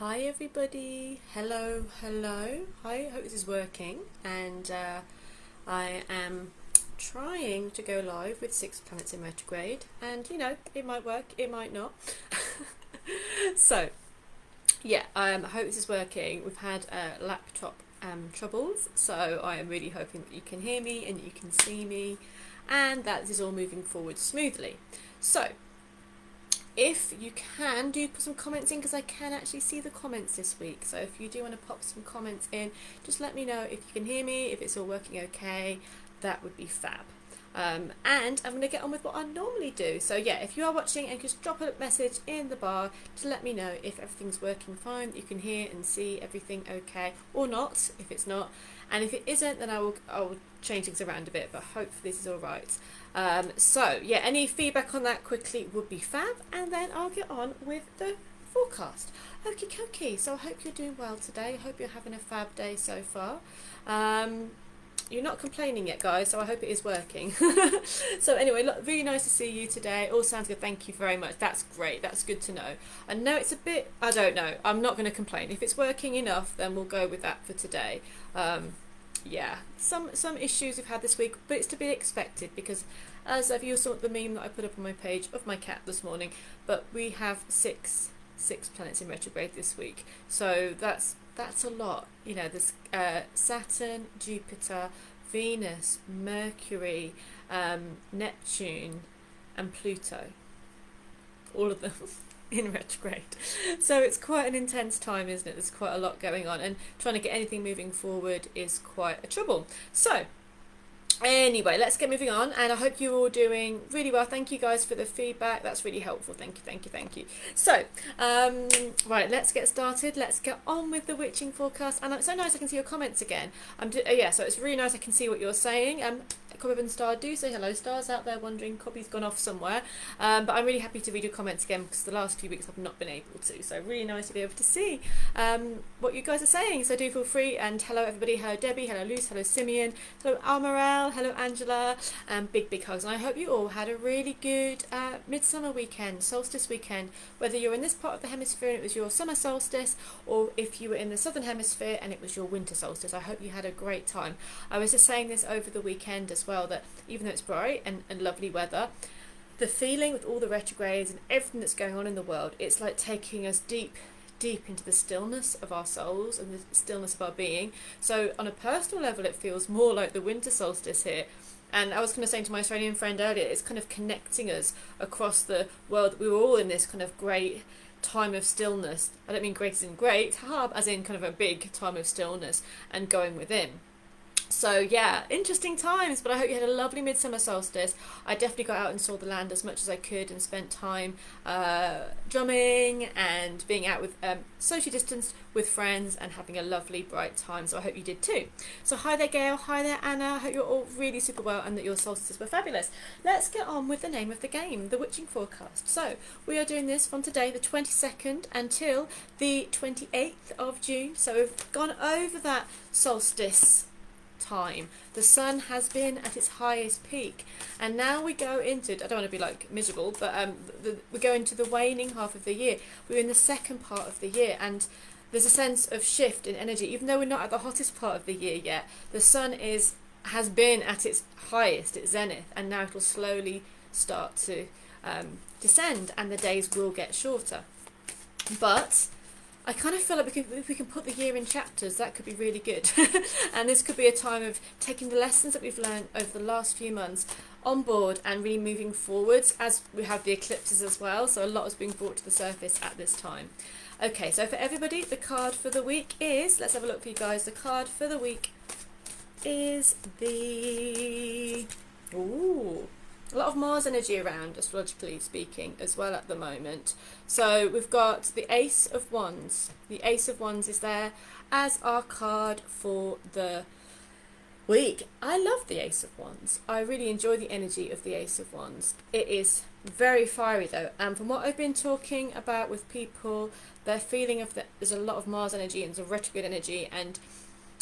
Hi everybody, hello. Hi, I hope this is working, and I am trying to go live with 6 planets in retrograde, and it might work, it might not. So yeah, I hope this is working. We've had laptop troubles, so I am really hoping that you can hear me and you can see me, and that this is all moving forward smoothly. So if you can, do put some comments in, because I can actually see the comments this week. So if you do want to pop some comments in, just let me know if you can hear me, if it's all working okay. That would be fab. And I'm going to get on with what I normally do. So yeah, if you are watching, and just drop a message in the bar to let me know if everything's working fine, that you can hear and see everything okay, or not, if it's not. And if it isn't, then I will change things around a bit, but hopefully this is all right. So yeah, any feedback on that quickly would be fab, and then I'll get on with the forecast. Okie dokie, so I hope you're doing well today. I hope you're having a fab day so far. You're not complaining yet, guys, so I hope it is working. So anyway, look, really nice to see you today. All sounds good. Thank you very much. That's great. That's good to know. I know it's a bit, I don't know. I'm not going to complain. If it's working enough, then we'll go with that for today. Yeah, some issues we've had this week, but it's to be expected, because as you saw the meme that I put up on my page of my cat this morning, but we have six planets in retrograde this week, so that's a lot. There's Saturn, Jupiter, Venus, Mercury, Neptune, and Pluto, all of them in retrograde. So it's quite an intense time, isn't it? There's quite a lot going on, and trying to get anything moving forward is quite a trouble. So anyway, let's get moving on, and I hope you're all doing really well. Thank you guys for the feedback. That's really helpful. Thank you. So, right, let's get started. Let's get on with the witching forecast. And it's so nice I can see your comments again. Yeah, so it's really nice I can see what you're saying. Cobby and Star, do say hello. Star's out there wondering, Cobby's gone off somewhere. But I'm really happy to read your comments again, because the last few weeks I've not been able to. So really nice to be able to see what you guys are saying. So do feel free. And hello everybody. Hello Debbie. Hello Luce. Hello Simeon. Hello Almarel. Hello Angela. Big hugs. And I hope you all had a really good midsummer weekend, solstice weekend. Whether you're in this part of the hemisphere and it was your summer solstice, or if you were in the southern hemisphere and it was your winter solstice, I hope you had a great time. I was just saying this over the weekend as well, that even though it's bright and lovely weather, the feeling with all the retrogrades and everything that's going on in the world, it's like taking us deep into the stillness of our souls and the stillness of our being. So on a personal level, it feels more like the winter solstice here. And I was kind of saying to my Australian friend earlier, it's kind of connecting us across the world. We were all in this kind of great time of stillness. I don't mean great as in great, as in kind of a big time of stillness and going within. So yeah, interesting times, but I hope you had a lovely midsummer solstice. I definitely got out and saw the land as much as I could, and spent time drumming and being out with socially distanced with friends and having a lovely bright time. So I hope you did too. So hi there Gail, hi there Anna, I hope you're all really super well and that your solstices were fabulous. Let's get on with the name of the game, the witching forecast. So we are doing this from today the 22nd until the 28th of June. So we've gone over that solstice time. The sun has been at its highest peak, and now we go into, I don't want to be like miserable, but we go into the waning half of the year. We're in the second part of the year, and there's a sense of shift in energy. Even though we're not at the hottest part of the year yet, the sun has been at its highest, its zenith, and now it will slowly start to descend, and the days will get shorter. But I kind of feel like if we can put the year in chapters, that could be really good. And this could be a time of taking the lessons that we've learned over the last few months on board and really moving forwards, as we have the eclipses as well. So a lot is being brought to the surface at this time. Okay, so for everybody, the card for the week is, let's have a look for you guys. The card for the week is a lot of Mars energy around, astrologically speaking, as well at the moment. So we've got the Ace of Wands. The Ace of Wands is there as our card for the week. I love the Ace of Wands. I really enjoy the energy of the Ace of Wands. It is very fiery though, and from what I've been talking about with people, their feeling of that there's a lot of Mars energy and some retrograde energy, and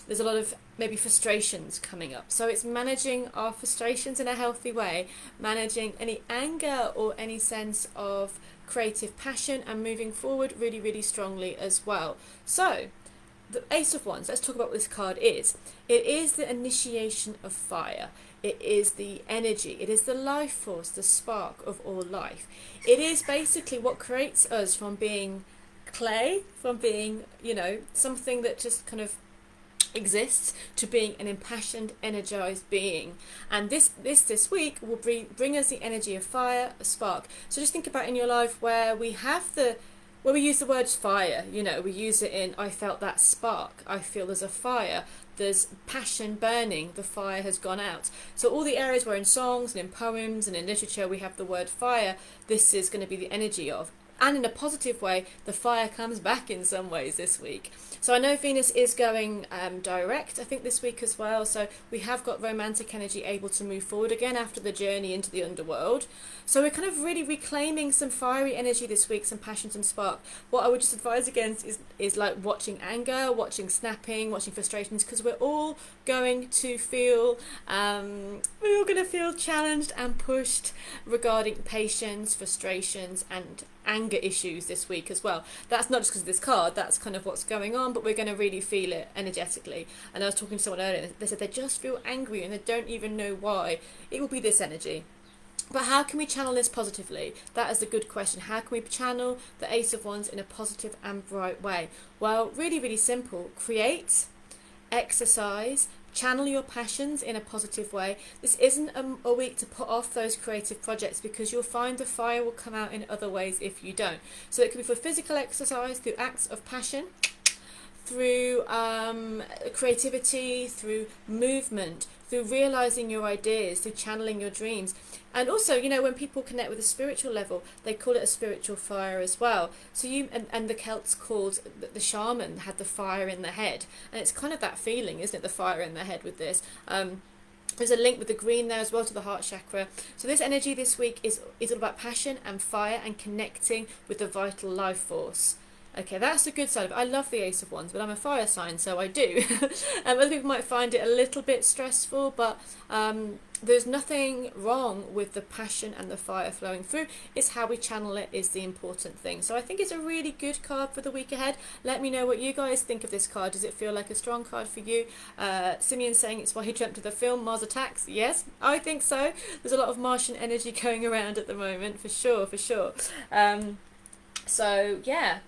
there's a lot of maybe frustrations coming up. So it's managing our frustrations in a healthy way, managing any anger or any sense of creative passion, and moving forward really, really strongly as well. So the Ace of Wands, let's talk about what this card is. It is the initiation of fire. It is the energy. It is the life force, the spark of all life. It is basically what creates us from being clay, from being, you know, something that just kind of exists, to being an impassioned, energized being. And this week will bring us the energy of fire, a spark. So just think about in your life where we use the words fire, you know, we use it in, I felt that spark, I feel there's a fire, there's passion burning, the fire has gone out. So all the areas where in songs and in poems and in literature we have the word fire, this is going to be the energy of. And in a positive way, the fire comes back in some ways this week. So I know Venus is going direct, I think, this week as well. So we have got romantic energy able to move forward again after the journey into the underworld. So we're kind of really reclaiming some fiery energy this week, some passion, some spark. What I would just advise against is like watching anger, watching snapping, watching frustrations, because we're all going to feel, we're all going to feel challenged and pushed regarding patience, frustrations, and anger issues this week as well. That's not just because of this card, that's kind of what's going on, but we're going to really feel it energetically. And I was talking to someone earlier, and they said they just feel angry and they don't even know why. It will be this energy. But how can we channel this positively? That is the good question. How can we channel the Ace of Wands in a positive and bright way? Well, really, really simple. Create, exercise, channel your passions in a positive way. This isn't a week to put off those creative projects, because you'll find the fire will come out in other ways if you don't. So it could be for physical exercise, through acts of passion, through creativity, through movement, through realizing your ideas, through channeling your dreams. And also, you know, when people connect with a spiritual level, they call it a spiritual fire as well. So and the Celts called the shaman had the fire in the head, and it's kind of that feeling, isn't it, the fire in the head with this. There's a link with the green there as well to the heart chakra. So this energy this week is all about passion and fire and connecting with the vital life force. Okay, that's the good side of it. I love the Ace of Wands, but I'm a fire sign, so I do. Other people might find it a little bit stressful, but there's nothing wrong with the passion and the fire flowing through. It's how we channel it is the important thing. So I think it's a really good card for the week ahead. Let me know what you guys think of this card. Does it feel like a strong card for you? Simeon's saying it's why he dreamt of the film Mars Attacks. Yes, I think so. There's a lot of Martian energy going around at the moment, for sure, for sure. So yeah,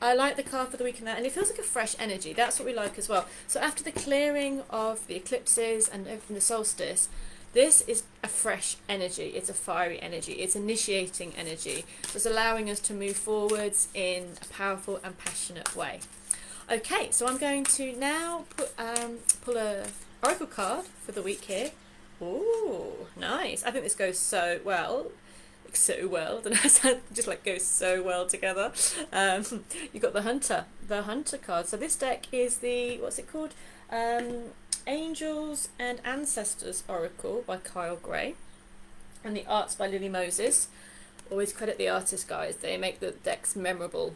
I like the card for the weekend, and it feels like a fresh energy. That's what we like as well. So after the clearing of the eclipses and everything, the solstice, this is a fresh energy. It's a fiery energy. It's initiating energy. So it's allowing us to move forwards in a powerful and passionate way. Okay, so I'm going to now pull a oracle card for the week here. Ooh, nice. I think this goes so well. I don't know, just like goes so well together. You've got the hunter card. So this deck is the, what's it called, Angels and Ancestors Oracle by Kyle Gray, and the art's by Lily Moses. Always credit the artist, guys, they make the decks memorable.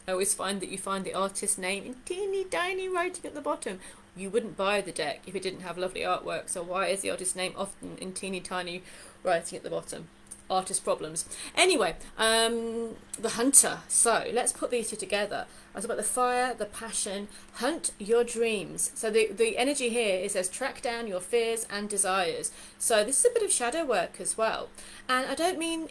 I always find that you find the artist's name in teeny tiny writing at the bottom. You wouldn't buy the deck if it didn't have lovely artwork, so why is the artist's name often in teeny tiny writing at the bottom? Artist problems. Anyway, the hunter. So let's put these two together. I was about the fire, the passion, hunt your dreams. So the energy here is says track down your fears and desires. So this is a bit of shadow work as well. And I don't mean,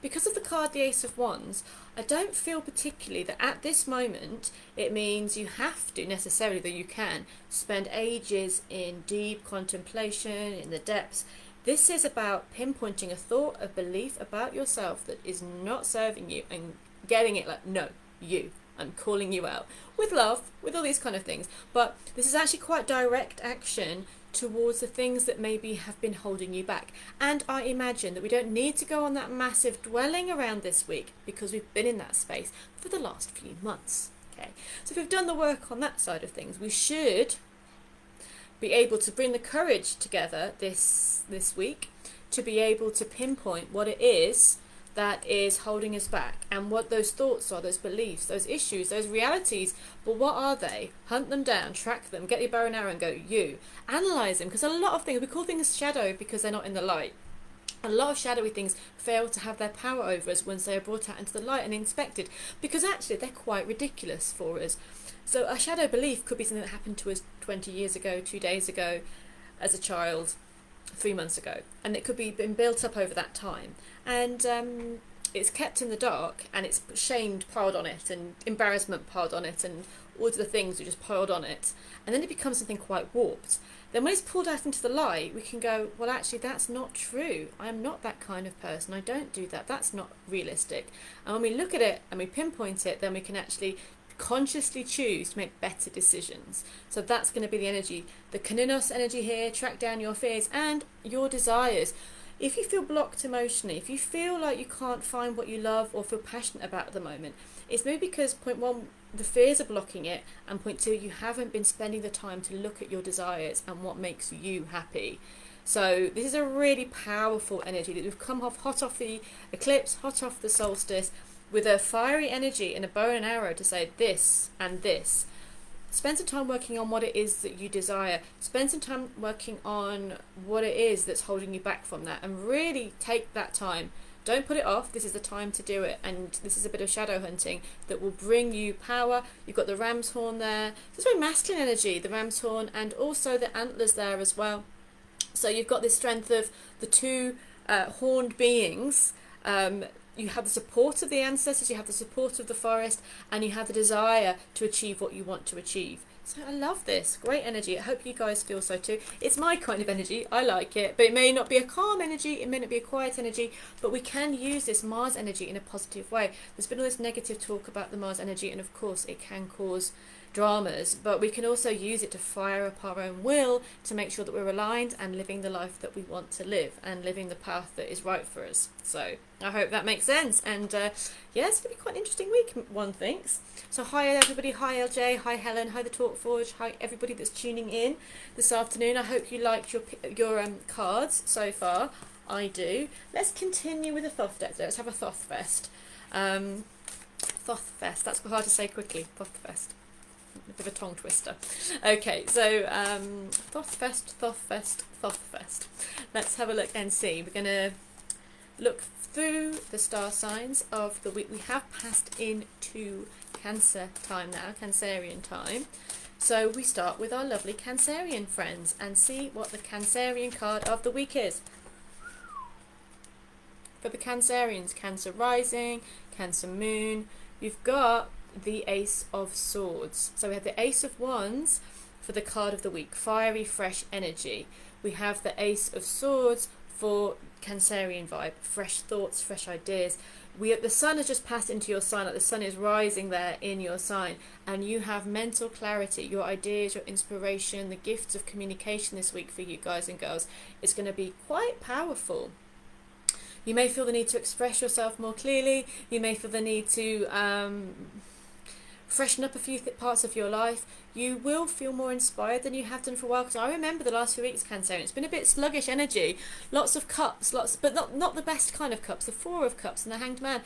because of the card, the Ace of Wands, I don't feel particularly that at this moment it means you have to necessarily, though you can, spend ages in deep contemplation, in the depths. This is about pinpointing a thought, a belief about yourself that is not serving you and getting it like, no, I'm calling you out. With love, with all these kind of things. But this is actually quite direct action towards the things that maybe have been holding you back. And I imagine that we don't need to go on that massive dwelling around this week, because we've been in that space for the last few months. Okay, so if we've done the work on that side of things, we should be able to bring the courage together this week to be able to pinpoint what it is that is holding us back, and what those thoughts are, those beliefs, those issues, those realities. But what are they? Hunt them down, track them, get your bow and arrow and go, you. Analyse them, because a lot of things, we call things shadow because they're not in the light. A lot of shadowy things fail to have their power over us once they are brought out into the light and inspected, because actually they're quite ridiculous for us. So a shadow belief could be something that happened to us 20 years ago, 2 days ago, as a child, 3 months ago, and it could be been built up over that time, and it's kept in the dark, and it's shamed piled on it, and embarrassment piled on it, and all of the things are just piled on it, and then it becomes something quite warped. Then when it's pulled out into the light, we can go, well, actually that's not true. I am not that kind of person. I don't do that. That's not realistic. And when we look at it and we pinpoint it, then we can actually consciously choose to make better decisions. So that's going to be the energy, the Kaninos energy here. Track down your fears and your desires. If you feel blocked emotionally, if you feel like you can't find what you love or feel passionate about at the moment, it's maybe because, point one, the fears are blocking it, and point two, you haven't been spending the time to look at your desires and what makes you happy. So this is a really powerful energy that we've come off hot off the eclipse, hot off the solstice, with a fiery energy and a bow and arrow to say this and this. Spend some time working on what it is that you desire. Spend some time working on what it is that's holding you back from that, and really take that time. Don't put it off. This is the time to do it, and this is a bit of shadow hunting that will bring you power. You've got the ram's horn there. It's very masculine energy, the ram's horn, and also the antlers there as well. So you've got this strength of the two horned beings. You have the support of the ancestors, you have the support of the forest, and you have the desire to achieve what you want to achieve. So I love this. Great energy. I hope you guys feel so too. It's my kind of energy. I like it. But it may not be a calm energy. It may not be a quiet energy. But we can use this Mars energy in a positive way. There's been all this negative talk about the Mars energy, and of course it can cause dramas, but we can also use it to fire up our own will to make sure that we're aligned and living the life that we want to live and living the path that is right for us. So I hope that makes sense, and yeah, it's going to be quite an interesting week, one thinks. So hi everybody, hi LJ, hi Helen, hi the Talk Forge, hi everybody that's tuning in this afternoon. I hope you liked your cards so far. I do. Let's continue with the Thoth deck. Let's have a Thoth Fest. Thoth Fest, that's hard to say quickly. Thoth Fest. A bit of a tongue twister. Okay, so Thoth Fest, Thoth Fest, Thoth Fest. Let's have a look and see. We're going to look through the star signs of the week. We have passed into Cancer time now, Cancerian time. So we start with our lovely Cancerian friends and see what the Cancerian card of the week is. For the Cancerians, Cancer rising, Cancer moon, you've got the Ace of Swords. So we have the Ace of Wands for the card of the week, fiery, fresh energy. We have the Ace of Swords for Cancerian vibe, fresh thoughts, fresh ideas. The sun has just passed into your sign, like the sun is rising there in your sign, and you have mental clarity, your ideas, your inspiration, the gifts of communication this week for you guys and girls. It's going to be quite powerful. You may feel the need to express yourself more clearly. You may feel the need to freshen up a few parts of your life. You will feel more inspired than you have done for a while, because I remember the last few weeks, Cancer, it's been a bit sluggish energy, lots of cups, but not the best kind of cups, the Four of Cups and the Hanged Man.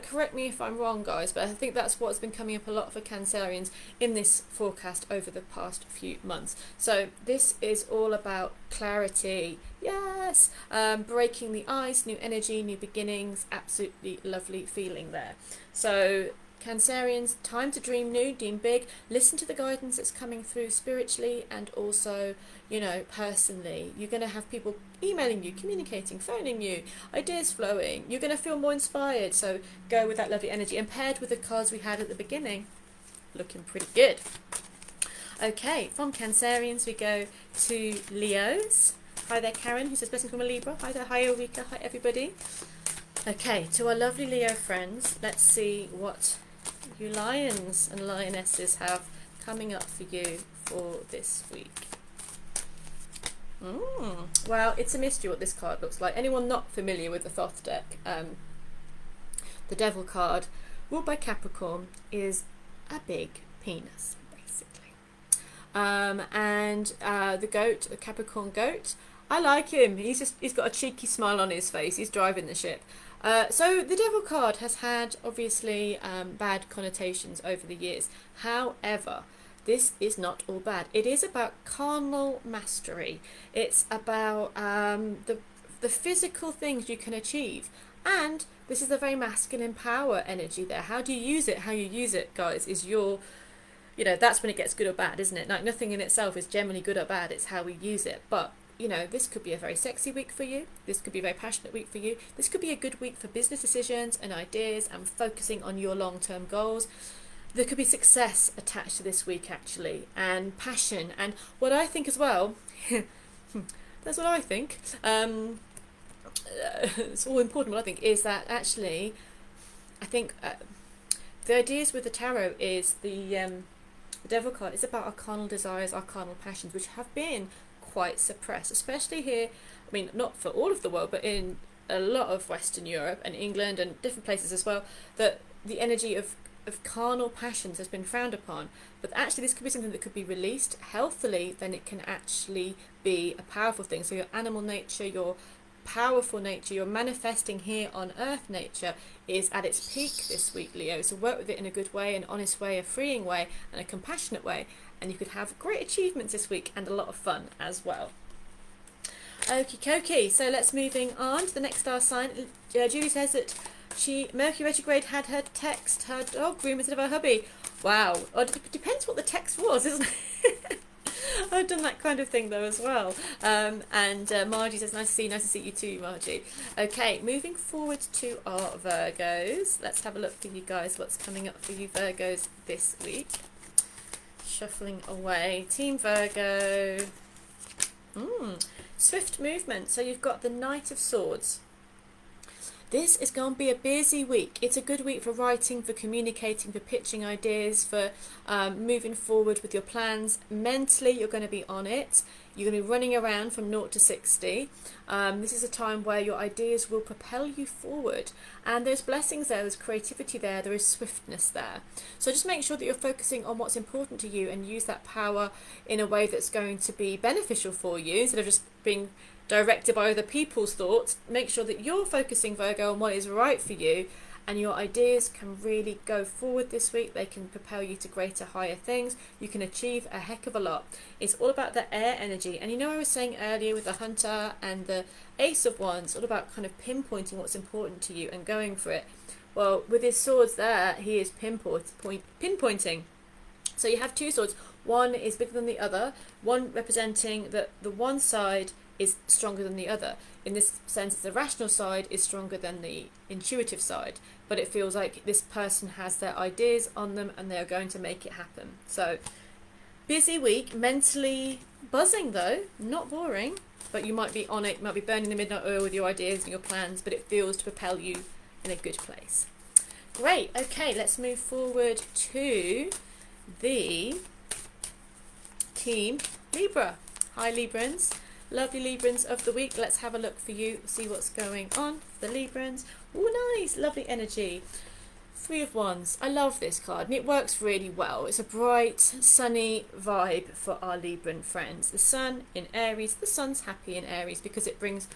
Correct me if I'm wrong, guys, but I think that's what's been coming up a lot for Cancerians in this forecast over the past few months. So this is all about clarity, yes, breaking the ice, new energy, new beginnings, absolutely lovely feeling there. So Cancerians, time to dream new, dream big, listen to the guidance that's coming through spiritually and also, you know, personally. You're going to have people emailing you, communicating, phoning you, ideas flowing. You're going to feel more inspired, so go with that lovely energy. And paired with the cards we had at the beginning, looking pretty good. Okay, from Cancerians we go to Leos. Hi there, Karen, who says blessings from a Libra. Hi there, hi Ulrika, hi everybody. Okay, to our lovely Leo friends, let's see what you lions and lionesses have coming up for you for this week. Well, it's a mystery what this card looks like. Anyone not familiar with the Thoth deck, the Devil card, ruled by Capricorn, is a big penis, basically. And the goat, the Capricorn goat, I like him. He's got a cheeky smile on his face. He's driving the ship. So the Devil card has had obviously bad connotations over the years. However, this is not all bad. It is about carnal mastery. It's about the physical things you can achieve. And this is a very masculine power energy there. How do you use it? How you use it, guys, is your, you know, that's when it gets good or bad, isn't it? Like, nothing in itself is generally good or bad. It's how we use it. But, you know, this could be a very sexy week for you. This could be a very passionate week for you. This could be a good week for business decisions and ideas and focusing on your long-term goals. There could be success attached to this week, actually, and passion. And what I think as well, that's what I think, it's all important, what I think, is that actually, I think the ideas with the tarot is the Devil card is about our carnal desires, our carnal passions, which have been quite suppressed, especially here, I mean, not for all of the world, but in a lot of Western Europe and England and different places as well, that the energy of carnal passions has been frowned upon. But actually this could be something that could be released healthily, then it can actually be a powerful thing. So your animal nature, your powerful nature, your manifesting here on earth nature is at its peak this week, Leo. So work with it in a good way, an honest way, a freeing way, and a compassionate way, and you could have great achievements this week and a lot of fun as well. Okie dokie, so let's moving on to the next star sign. Julie says that Mercury retrograde had her text her dog room instead of her hubby. Wow. It depends what the text was, isn't it? I've done that kind of thing though as well. And Margie says, nice to see you too, Margie. Okay, moving forward to our Virgos. Let's have a look for you guys, what's coming up for you Virgos this week. Shuffling away. Team Virgo. Swift movement. So you've got the Knight of Swords. This is going to be a busy week. It's a good week for writing, for communicating, for pitching ideas, for moving forward with your plans. Mentally, you're going to be on it. You're going to be running around from 0 to 60. This is a time where your ideas will propel you forward. And there's blessings there, there's creativity there, there is swiftness there. So just make sure that you're focusing on what's important to you and use that power in a way that's going to be beneficial for you, instead of just being directed by other people's thoughts. Make sure that you're focusing, Virgo, on what is right for you, and your ideas can really go forward this week. They can propel you to greater, higher things. You can achieve a heck of a lot. It's all about the air energy. And you know, I was saying earlier with the Hunter and the Ace of Wands, all about kind of pinpointing what's important to you and going for it. Well, with his swords there, he is pinpointing. So you have two swords. One is bigger than the other, one representing that the one side is stronger than the other. In this sense, the rational side is stronger than the intuitive side, but it feels like this person has their ideas on them and they're going to make it happen. So busy week, mentally buzzing though, not boring, but you might be on it, might be burning the midnight oil with your ideas and your plans, but it feels to propel you in a good place. Great. Okay, let's move forward to the team Libra. Hi Librans. Lovely Librans of the week. Let's have a look for you, see what's going on for the Librans. Oh, nice, lovely energy. 3 of Wands. I love this card and it works really well. It's a bright, sunny vibe for our Libran friends. The sun in Aries, the sun's happy in Aries because it brings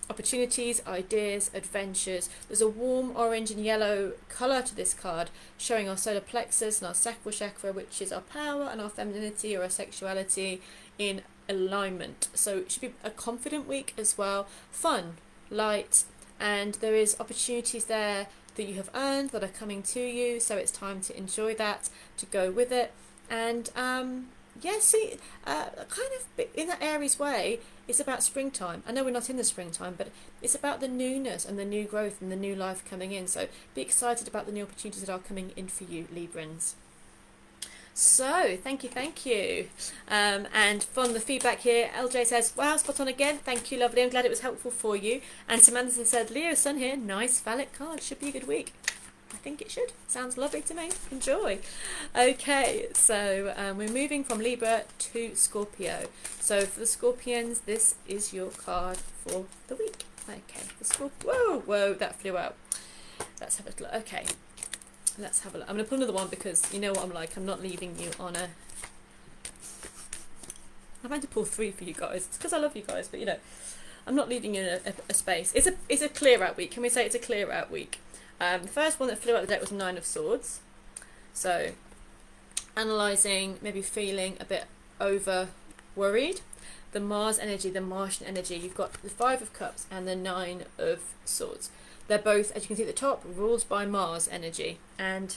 opportunities, ideas, adventures. There's a warm orange and yellow colour to this card, showing our solar plexus and our sacral chakra, which is our power and our femininity or our sexuality in alignment. So it should be a confident week as well, fun, light, and there is opportunities there that you have earned that are coming to you, so it's time to enjoy that, to go with it. And yeah, see, kind of in that Aries way, it's about springtime. I know we're not in the springtime, but it's about the newness and the new growth and the new life coming in. So be excited about the new opportunities that are coming in for you, Librans. So thank you. And from the feedback here, LJ says, wow, spot on again, thank you, lovely, I'm glad it was helpful for you. And Samantha said, Leo sun here, nice phallic card, should be a good week. I think it should, sounds lovely to me, enjoy. Okay, so we're moving from Libra to Scorpio. So for the Scorpions, this is your card for the week. Okay, the Scorpio, whoa, that flew out. Let's have a look. Okay, let's have a look. I'm going to put another one because you know what I'm like. I'm not leaving you on a... I'm going to pull 3 for you guys. It's because I love you guys, but you know. I'm not leaving you a space. It's a clear out week. Can we say it's a clear out week? The first one that flew out the deck was Nine of Swords. So analysing, maybe feeling a bit over worried. The Mars energy, the Martian energy, you've got the Five of Cups and the Nine of Swords. They're both, as you can see at the top, ruled by Mars energy, and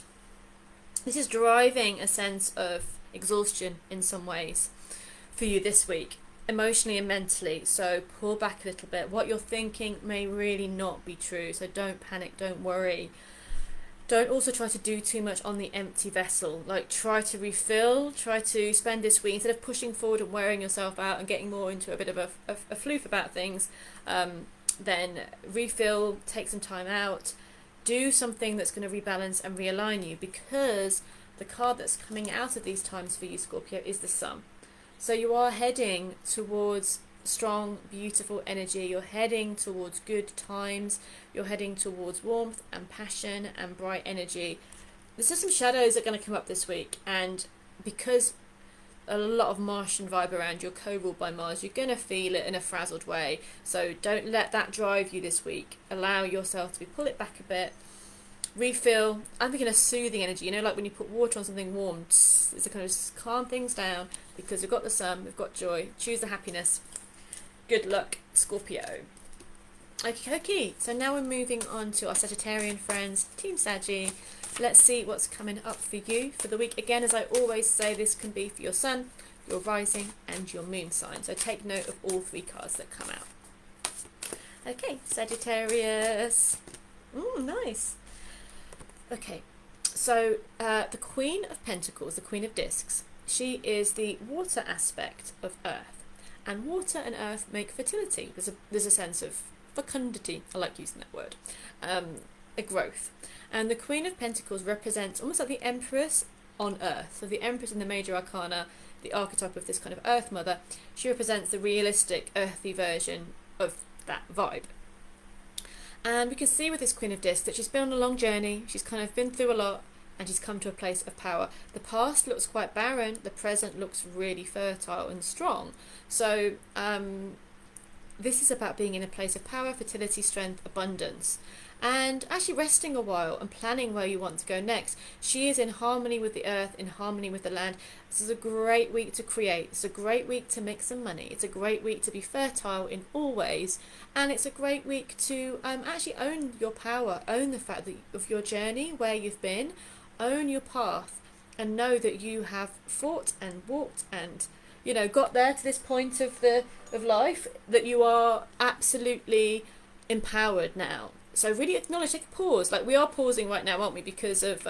this is driving a sense of exhaustion in some ways for you this week, emotionally and mentally. So pull back a little bit. What you're thinking may really not be true, so don't panic, don't worry. Don't also try to do too much on the empty vessel. Like, try to refill, try to spend this week, instead of pushing forward and wearing yourself out and getting more into a bit of a floof about things, then refill, take some time out, do something that's going to rebalance and realign you, because the card that's coming out of these times for you, Scorpio, is the Sun. So you are heading towards strong, beautiful energy. You're heading towards good times. You're heading towards warmth and passion and bright energy. There's just some shadows that are going to come up this week, and because a lot of Martian vibe around, you're co-ruled by Mars, you're going to feel it in a frazzled way. So don't let that drive you this week. Allow yourself to pull it back a bit, refill. I'm thinking a soothing energy, you know, like when you put water on something warm, it's to kind of calm things down, because we've got the Sun, we've got joy. Choose the happiness. Good luck, Scorpio. Okay, so now we're moving on to our Sagittarian friends, Team Saggy. Let's see what's coming up for you for the week. Again, as I always say, this can be for your Sun, your rising and your moon sign. So take note of all three cards that come out. Okay, Sagittarius. Nice. Okay, so the Queen of Pentacles, the Queen of Discs, she is the water aspect of Earth. And water and earth make fertility. There's a sense of fecundity, I like using that word, a growth. And the Queen of Pentacles represents almost like the Empress on Earth. So the Empress in the major arcana, the archetype of this kind of Earth Mother, she represents the realistic, earthy version of that vibe. And we can see with this Queen of Discs that she's been on a long journey, she's kind of been through a lot, and she's come to a place of power. The past looks quite barren, the present looks really fertile and strong. So this is about being in a place of power, fertility, strength, abundance, and actually resting a while and planning where you want to go next. She is in harmony with the earth, in harmony with the land. This is a great week to create. It's a great week to make some money. It's a great week to be fertile in all ways, and it's a great week to actually own your power, own the fact that of your journey, where you've been, own your path, and know that you have fought and walked and, you know, got there to this point of life, that you are absolutely empowered now. So really acknowledge, take a pause. Like, we are pausing right now, aren't we, because of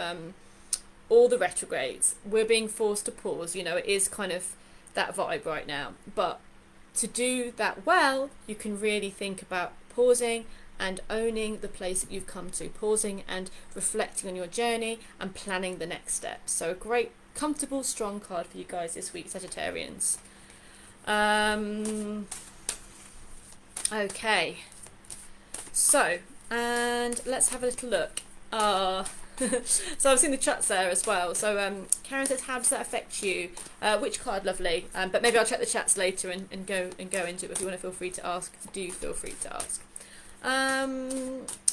all the retrogrades. We're being forced to pause, you know, it is kind of that vibe right now. But to do that well, you can really think about pausing and owning the place that you've come to, pausing and reflecting on your journey and planning the next steps. So a great, comfortable, strong card for you guys this week, Sagittarians. Okay, so, and let's have a little look. So I've seen the chats there as well. So Karen says, how does that affect you? Which card, lovely? But maybe I'll check the chats later and go into it. If you want to feel free to ask, do feel free to ask.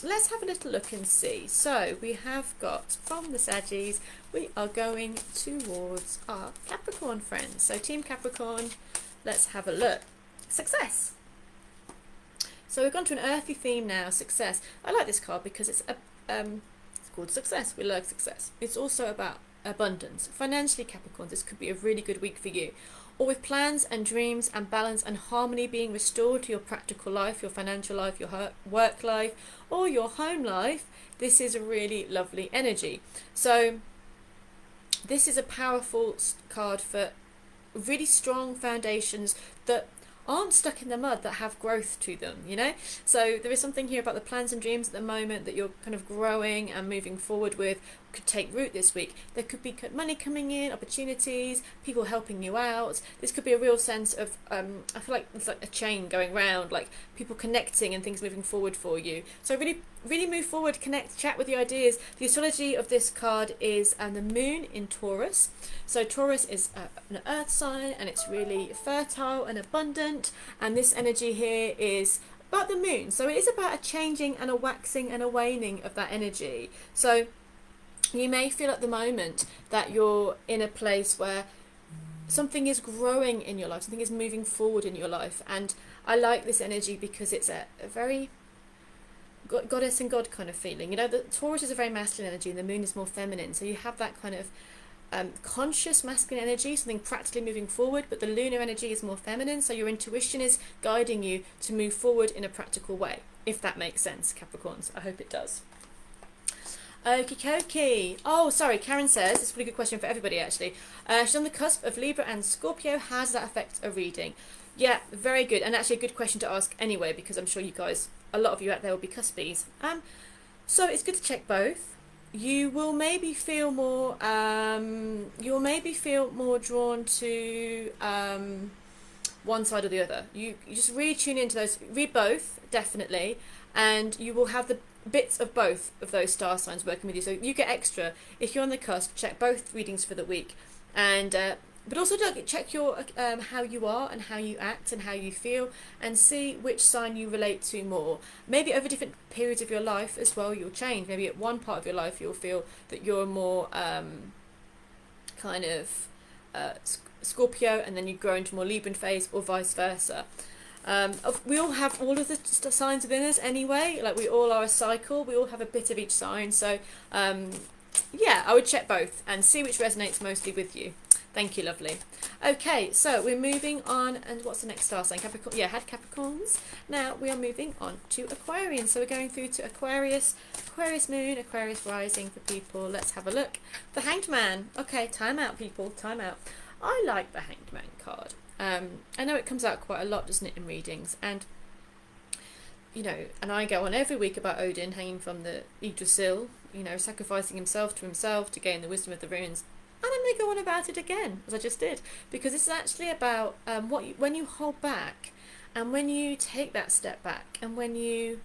Let's have a little look and see. So we have got from the Saggies, we are going towards our Capricorn friends. So Team Capricorn, let's have a look. Success. So we've gone to an earthy theme now, success. I like this card because it's called success. We like success. It's also about abundance. Financially, Capricorn, this could be a really good week for you. Or with plans and dreams and balance and harmony being restored to your practical life, your financial life, your work life, or your home life, this is a really lovely energy. So this is a powerful card for really strong foundations that aren't stuck in the mud, that have growth to them, you know. So there is something here about the plans and dreams at the moment that you're kind of growing and moving forward with, could take root this week. There could be money coming in, opportunities, people helping you out. This could be a real sense of, I feel like it's like a chain going round, like people connecting and things moving forward for you. So really, really move forward, connect, chat with the ideas. The astrology of this card is the moon in Taurus. So Taurus is an earth sign, and it's really fertile and abundant. And this energy here is about the moon. So it is about a changing and a waxing and a waning of that energy. So you may feel at the moment that you're in a place where something is growing in your life, something is moving forward in your life. And I like this energy because it's a very goddess and god kind of feeling. You know, the Taurus is a very masculine energy and the moon is more feminine. So you have that kind of conscious masculine energy, something practically moving forward, but the lunar energy is more feminine, so your intuition is guiding you to move forward in a practical way, if that makes sense, Capricorns. I hope it does. Okie dokie. Oh, sorry, Karen says, it's a pretty good question for everybody actually. She's on the cusp of Libra and Scorpio. How does that affect a reading? Yeah, very good, and actually a good question to ask anyway, because I'm sure you guys, a lot of you out there will be cuspies. So it's good to check both. You will maybe feel more drawn to one side or the other. You just really tune into those, read both, definitely, and you will have the bits of both of those star signs working with you. So you get extra. If you're on the cusp, check both readings for the week, and but also check your how you are and how you act and how you feel, and see which sign you relate to more. Maybe over different periods of your life as well, you'll change. Maybe at one part of your life you'll feel that you're more kind of Scorpio, and then you grow into more Libran phase, or vice versa. We all have all of the signs within us anyway. Like, we all are a cycle. We all have a bit of each sign. So yeah, I would check both and see which resonates mostly with you. Thank you, lovely. Okay, so we're moving on, and what's the next star sign? Capricorn. Yeah, had Capricorns. Now we are moving on to Aquarius. So we're going through to Aquarius, Aquarius moon, Aquarius rising for people. Let's have a look. The Hanged Man. Okay, time out, people, time out. I like the Hanged Man card. I know it comes out quite a lot, doesn't it, in readings, and you know, and I go on every week about Odin hanging from the Yggdrasil, you know, sacrificing himself to gain the wisdom of the runes. And I'm going to go on about it again, as I just did, because it's actually about when you hold back, and when you take that step back, and when you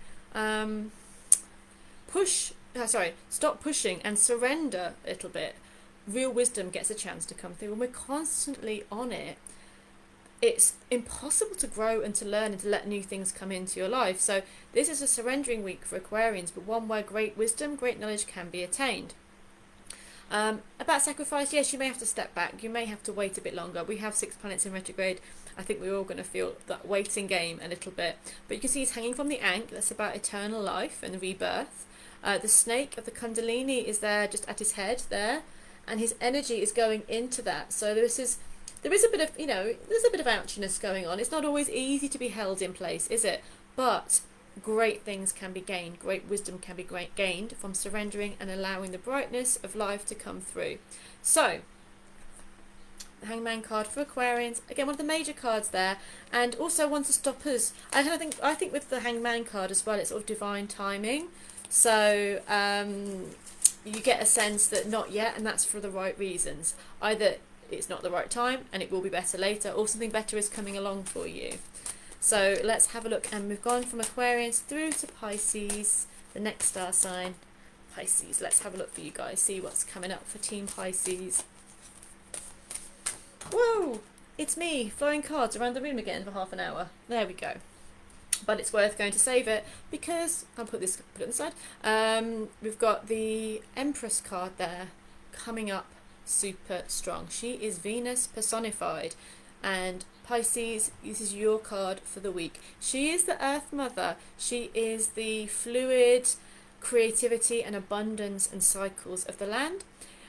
stop pushing and surrender a little bit, real wisdom gets a chance to come through. When we're constantly on it, it's impossible to grow and to learn and to let new things come into your life. So this is a surrendering week for Aquarians, but one where great wisdom, great knowledge can be attained. About sacrifice, yes, you may have to step back. You may have to wait a bit longer. We have 6 planets in retrograde. I think we're all going to feel that waiting game a little bit. But you can see he's hanging from the Ankh. That's about eternal life and rebirth. The snake of the Kundalini is there, just at his head there, and his energy is going into that. So there is a bit of, you know, there's a bit of ouchiness going on. It's not always easy to be held in place, is it? But great things can be gained, great wisdom can be gained from surrendering and allowing the brightness of life to come through. So the Hangman card for Aquarians, again, one of the major cards there, and also one to stop us. I think with the Hangman card as well, it's sort of divine timing. So you get a sense that not yet, and that's for the right reasons. Either it's not the right time and it will be better later, or something better is coming along for you. So let's have a look, and we've gone from Aquarians through to Pisces, the next star sign, Pisces. Let's have a look for you guys, see what's coming up for Team Pisces. Whoa, it's me throwing cards around the room again for half an hour. There we go. But it's worth going to save it, because I'll put it on the side. We've got the Empress card there coming up super strong. She is Venus personified, and Pisces, this is your card for the week. She is the Earth Mother. She is the fluid creativity and abundance and cycles of the land,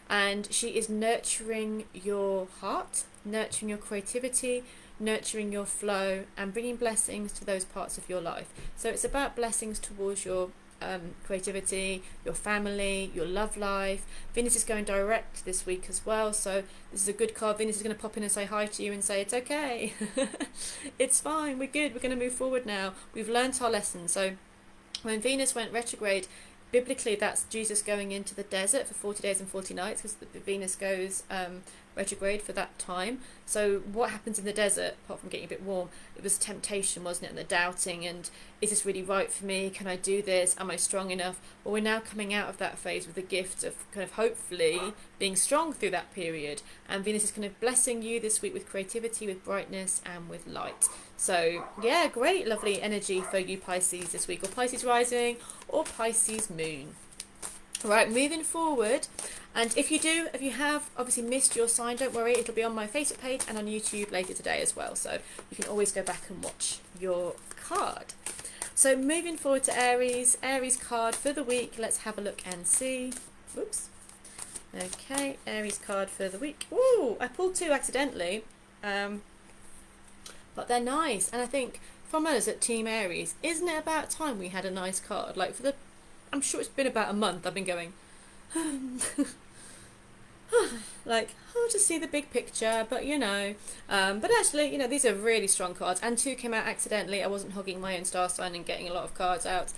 and she is nurturing your heart, nurturing your creativity, nurturing your flow, and bringing blessings to those parts of your life. So it's about blessings towards your creativity, your family, your love life. Venus is going direct this week as well, so this is a good card. Venus is going to pop in and say hi to you and say it's okay. It's fine, we're good, we're going to move forward now, we've learnt our lesson. So when Venus went retrograde biblically that's Jesus going into the desert for 40 days and 40 nights, because Venus goes retrograde for that time. So what happens in the desert, apart from getting a bit warm, it was temptation, wasn't it, and the doubting, and is this really right for me, can I do this, am I strong enough? Well, we're now coming out of that phase with the gift of kind of hopefully being strong through that period, and Venus is kind of blessing you this week with creativity, with brightness, and with light. So yeah, great lovely energy for you Pisces this week, or Pisces rising or Pisces moon. Right, moving forward, and if you have obviously missed your sign, don't worry, it'll be on my Facebook page and on YouTube later today as well, so you can always go back and watch your card. So moving forward to Aries card for the week, let's have a look and see. Oops. Okay, Aries card for the week. Ooh, I pulled two accidentally, but they're nice, and I think from us at Team Aries, isn't it about time we had a nice card? Like I'm sure it's been about a month I've been going like, I'll just see the big picture, but but actually, these are really strong cards, and two came out accidentally. I wasn't hogging my own star sign and getting a lot of cards out.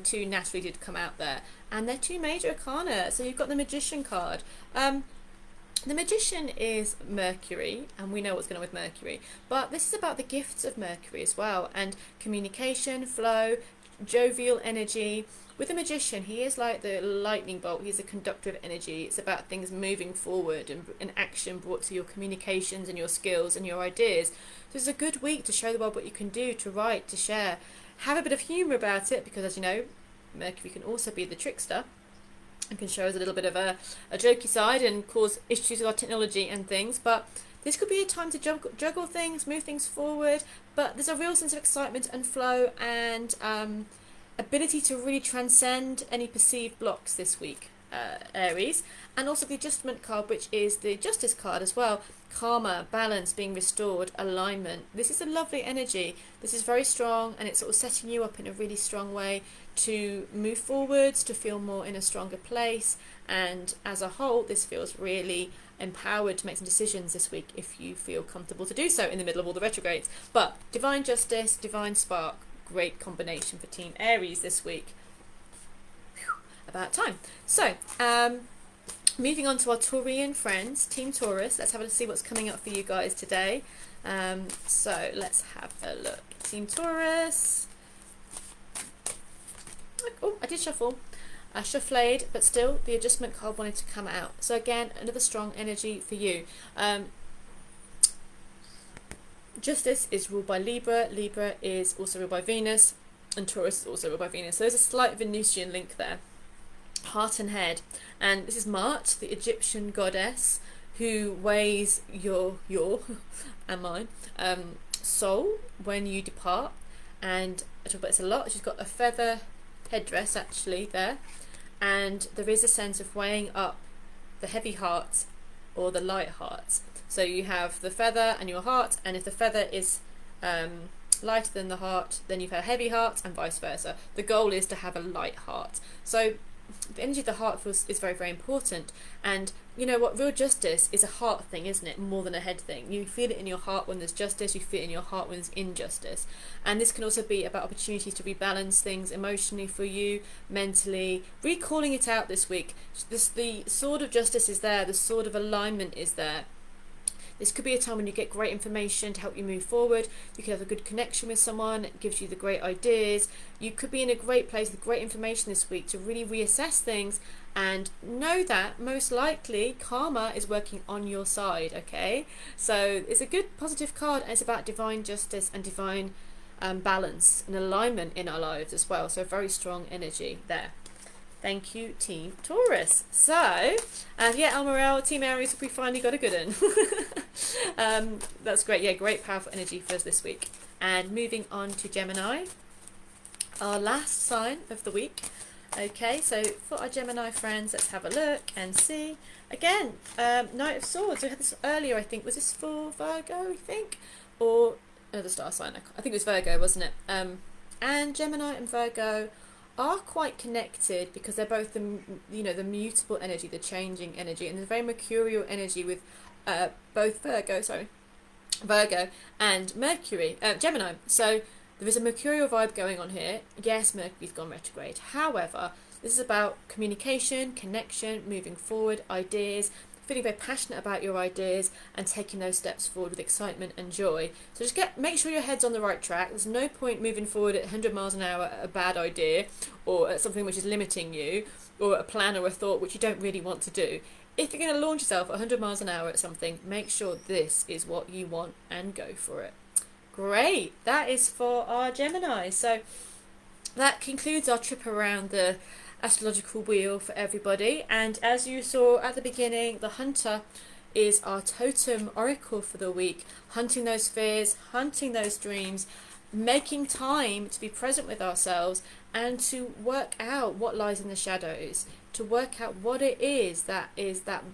Two naturally did come out there, and they're two major arcana. So you've got the Magician card. The Magician is Mercury, and we know what's going on with Mercury, but this is about the gifts of Mercury as well, and communication, flow, jovial energy. With the Magician, he is like the lightning bolt. He's a conductor of energy. It's about things moving forward and action brought to your communications and your skills and your ideas. So it's a good week to show the world what you can do, to write, to share. Have a bit of humour about it, because as you know, Mercury can also be the trickster and can show us a little bit of a jokey side and cause issues with our technology and things. But this could be a time to juggle things, move things forward, but there's a real sense of excitement and flow and ability to really transcend any perceived blocks this week, Aries. And also the Adjustment card, which is the Justice card as well. Karma, balance, being restored, alignment. This is a lovely energy. This is very strong, and it's sort of setting you up in a really strong way to move forwards, to feel more in a stronger place. And as a whole, this feels really empowered to make some decisions this week if you feel comfortable to do so in the middle of all the retrogrades. But divine justice, divine spark, great combination for Team Aries this week. Whew, about time. So moving on to our Taurian friends, Team Taurus. Let's have a see what's coming up for you guys today. So let's have a look. Team Taurus. Oh, I did shuffle. I shuffled, but still the Adjustment card wanted to come out. So again, another strong energy for you. Justice is ruled by Libra. Libra is also ruled by Venus, and Taurus is also ruled by Venus. So there's a slight Venusian link there. Heart and head. And this is Mart, the Egyptian goddess, who weighs your and mine soul when you depart. And I talk about this a lot. She's got a feather headdress actually there, and there is a sense of weighing up the heavy hearts or the light hearts. So you have the feather and your heart, and if the feather is lighter than the heart, then you've had a heavy heart, and vice versa. The goal is to have a light heart. So the energy of the heart is very, very important. And you know what, real justice is a heart thing, isn't it, more than a head thing. You feel it in your heart when there's justice, you feel it in your heart when there's injustice. And this can also be about opportunities to rebalance things emotionally for you, mentally, recalling it out this week. The sword of justice is there, the sword of alignment is there. This could be a time when you get great information to help you move forward. You could have a good connection with someone, it gives you the great ideas. You could be in a great place with great information this week to really reassess things and know that most likely karma is working on your side, okay? So it's a good positive card, and it's about divine justice and divine balance and alignment in our lives as well. So very strong energy there. Thank you, Team Taurus. So, yeah, Almarel, Team Aries, we finally got a good one. That's great. Yeah, great, powerful energy for us this week. And moving on to Gemini, our last sign of the week. Okay, so for our Gemini friends, let's have a look and see. Again, Knight of Swords. We had this earlier, I think. Was this for Virgo, I think? Or the star sign? I think it was Virgo, wasn't it? And Gemini and Virgo are quite connected because they're both the mutable energy, the changing energy, and there's very mercurial energy with both Virgo and Mercury, Gemini. So there is a mercurial vibe going on here. Yes, Mercury's gone retrograde. However, This is about communication, connection, moving forward, ideas, feeling very passionate about your ideas and taking those steps forward with excitement and joy. So just make sure your head's on the right track. There's no point moving forward at 100 miles an hour at a bad idea or at something which is limiting you, or a plan or a thought which you don't really want to do. If you're going to launch yourself at 100 miles an hour at something, make sure this is what you want and go for it. Great, that is for our Gemini. So that concludes our trip around the astrological wheel for everybody, and as you saw at the beginning, the hunter is our totem oracle for the week, hunting those fears, hunting those dreams, making time to be present with ourselves and to work out what lies in the shadows, to work out what it is that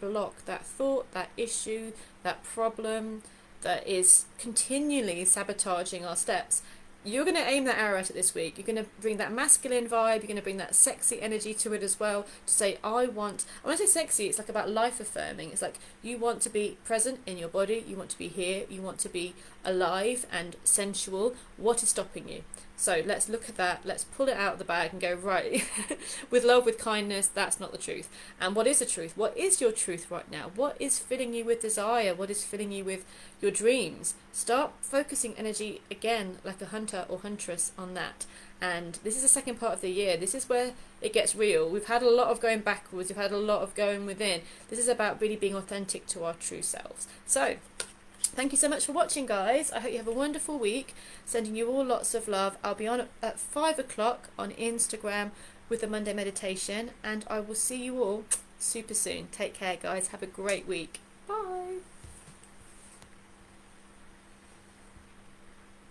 block, that thought, that issue, that problem that is continually sabotaging our steps. You're going to aim that arrow at it this week. You're going to bring that masculine vibe. You're going to bring that sexy energy to it as well. To say, when I say sexy, it's like about life affirming. It's like you want to be present in your body. You want to be here. You want to be alive and sensual. What is stopping you? So let's look at that. Let's pull it out of the bag and go, right, with love, with kindness, that's not the truth. And what is the truth? What is your truth right now? What is filling you with desire? What is filling you with your dreams? Start focusing energy again, like a hunter or huntress, on that. And this is the second part of the year. This is where it gets real. We've had a lot of going backwards. We've had a lot of going within. This is about really being authentic to our true selves. So thank you so much for watching, guys. I hope you have a wonderful week. Sending you all lots of love. I'll be on at 5 o'clock on Instagram with the Monday meditation, and I will see you all super soon. Take care, guys. Have a great week. Bye.